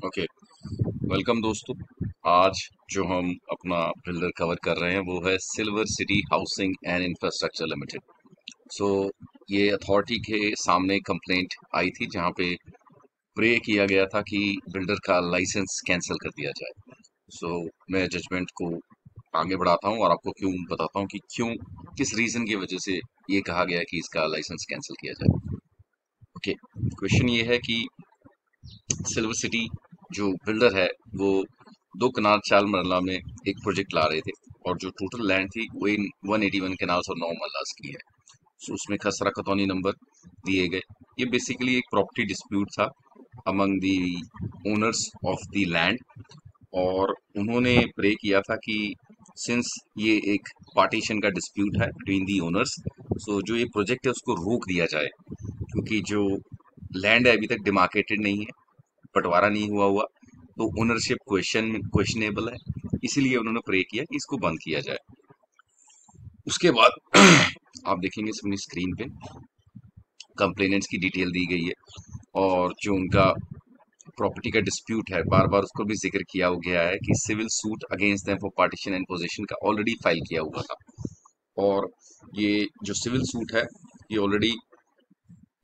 Okay. Welcome दोस्तों। आज जो हम अपना बिल्डर कवर कर रहे हैं वो है silver city housing and infrastructure limited. So ये अथॉरिटी के सामने कंप्लेंट आई थी जहाँ पे प्रे किया गया था कि बिल्डर का लाइसेंस कैंसिल कर दिया जाए। सो मैं जजमेंट को आगे बढ़ाता हूँ और आपको क्यों बताता हूँ कि क्यों, किस रीजन की वजह से ये कहा गया कि इसका लाइसेंस कैंसिल किया जाए। ओके। क्वेश्चन ये है कि सिल्वर सिटी जो बिल्डर है वो दो कनाल चार मरला में एक प्रोजेक्ट ला रहे थे और जो टोटल लैंड थी वो इन 181 कैनाल्स और 9 मरलास की है। सो उसमें खसरा खतौनी नंबर दिए गए। ये बेसिकली एक प्रॉपर्टी डिस्प्यूट था among the owners of the land. और उन्होंने प्रे किया था कि सिंस ये एक पार्टीशन का डिस्प्यूट है बिटवीन दी ओनर्स, सो जो ये प्रोजेक्ट है उसको रोक दिया जाए क्योंकि जो लैंड है अभी तक डिमार्केटेड नहीं है, बंटवारा नहीं हुआ तो ओनरशिप क्वेश्चनेबल है। इसीलिए उन्होंने प्रे किया कि इसको बंद किया जाए। उसके बाद आप देखेंगे अपनी स्क्रीन पे कंप्लेनेंट्स की डिटेल दी गई है और जो उनका प्रॉपर्टी का डिस्प्यूट है बार बार उसको भी जिक्र किया गया है कि civil suit against them for partition and position का ऑलरेडी फाइल किया हुआ था। और ये जो सिविल सूट है ये ऑलरेडी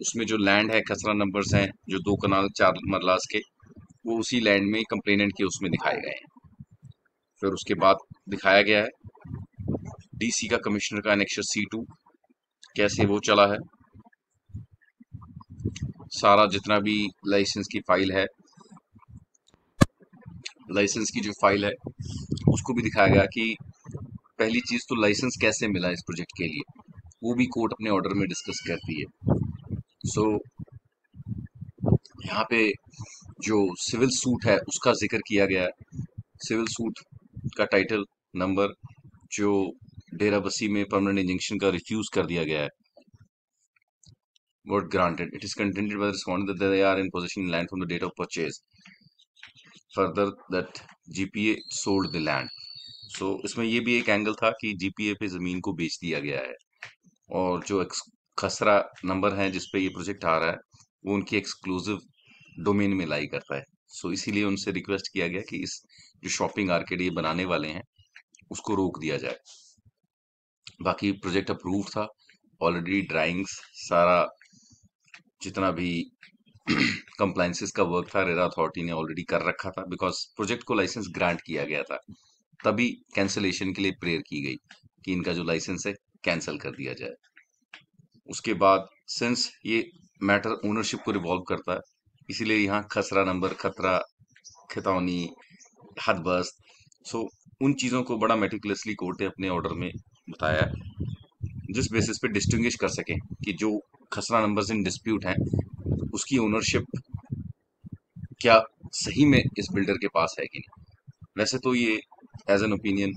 उसमें जो लैंड है खसरा नंबर्स हैं जो दो कनाल चार मरलास के, वो उसी लैंड में कंप्लेनेंट के उसमें दिखाए गए हैं। फिर उसके बाद दिखाया गया है डीसी का कमिश्नर का एनेक्शर C2 कैसे वो चला है। सारा जितना भी लाइसेंस की फाइल है, लाइसेंस की जो फाइल है उसको भी दिखाया गया कि पहली चीज तो लाइसेंस कैसे मिला इस प्रोजेक्ट के लिए, वो भी कोर्ट अपने ऑर्डर में डिस्कस करती है। सो यहाँ पे जो सिविल सूट है उसका जिक्र किया गया है। सिविल सूट का टाइटल नंबर जो डेरा बसी में परमानेंट इंजंक्शन का रिफ्यूज कर दिया गया है, were granted. It is contended by the respondent that they are in possession of land from the date of purchase. Further, that GPA sold the land. So इसमें ये भी एक एंगल था कि GPA पे जमीन को बेच दिया गया है और जो खसरा नंबर है जिसपे ये प्रोजेक्ट आ रहा है वो उनकी एक्सक्लूसिव डोमेन में लाई करता है। सो इसीलिए उनसे रिक्वेस्ट किया गया कि इस जो शॉपिंग आर्केड ये बनाने वाले हैं उसको रोक दिया जाए। बाकी प्रोजेक्ट अप्रूव था ऑलरेडी, ड्राइंग्स सारा जितना भी कंप्लाइंसेस का वर्क था रेरा अथॉरिटी ने ऑलरेडी कर रखा था बिकॉज प्रोजेक्ट को लाइसेंस ग्रांट किया गया था। तभी कैंसिलेशन के लिए प्रेयर की गई कि इनका जो लाइसेंस है कैंसिल कर दिया जाए। उसके बाद सिंस ये मैटर ओनरशिप को रिवॉल्व करता है इसीलिए यहाँ खसरा नंबर, खतरा, खितौनी, हदबस्त, सो उन चीज़ों को बड़ा मेटिकुलसली कोर्ट ने अपने ऑर्डर में बताया है जिस बेसिस पे डिस्टिंग्विश कर सकें कि जो खसरा नंबर्स इन डिस्प्यूट हैं उसकी ओनरशिप क्या सही में इस बिल्डर के पास है कि नहीं। वैसे तो ये as an opinion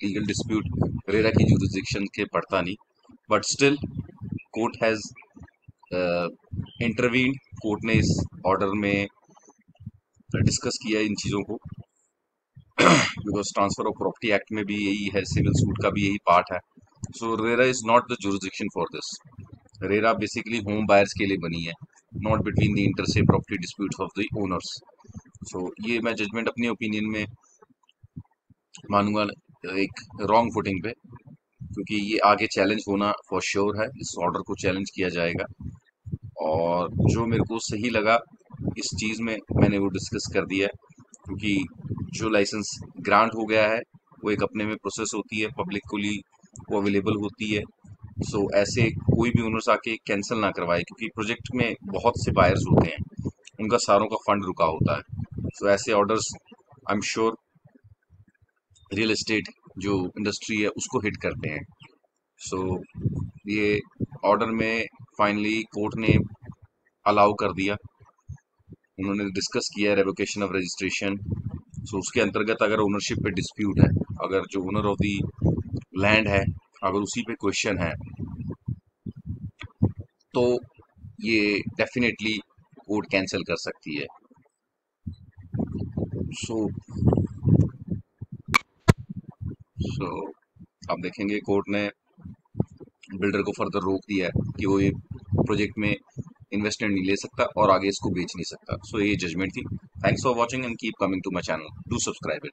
legal dispute RERA की जुरिस्डिक्शन के पड़ता नहीं, but still court has intervene. Court ने इस ऑर्डर में डिस्कस किया इन चीज़ों को because transfer of property act में भी यही है, सिविल सूट का भी यही पार्ट है। So RERA is not the jurisdiction for this. RERA basically home buyers के लिए बनी है, not between the inter se property disputes of the owners. So ये मैं जजमेंट अपनी ओपिनियन में मानूंगा एक रॉन्ग फुटिंग पे, क्योंकि ये आगे चैलेंज होना फॉर श्योर है। इस ऑर्डर को चैलेंज किया जाएगा और जो मेरे को सही लगा इस चीज़ में मैंने वो डिस्कस कर दिया है। क्योंकि जो लाइसेंस ग्रांट हो गया है वो एक अपने में प्रोसेस होती है, पब्लिकली वो अवेलेबल होती है। सो ऐसे कोई भी ओनर्स आके कैंसिल ना करवाए क्योंकि प्रोजेक्ट में बहुत से बायर्स होते हैं, उनका सारों का फंड रुका होता है। सो ऐसे orders I am sure real estate जो इंडस्ट्री है उसको हिट करते हैं। सो ये ऑर्डर में फाइनली कोर्ट ने अलाउ कर दिया। उन्होंने डिस्कस किया रेवोकेशन ऑफ रजिस्ट्रेशन। सो उसके अंतर्गत अगर ओनरशिप पे डिस्प्यूट है, अगर जो ओनर ऑफ दी लैंड है अगर उसी पे क्वेश्चन है तो ये डेफिनेटली कोर्ट कैंसिल कर सकती है। सो सो आप देखेंगे कोर्ट ने बिल्डर को फर्दर रोक दिया है कि वो ये प्रोजेक्ट में इन्वेस्टमेंट नहीं ले सकता और आगे इसको बेच नहीं सकता। सो ये जजमेंट थी। Thanks for watching and keep coming to my channel. Do subscribe it.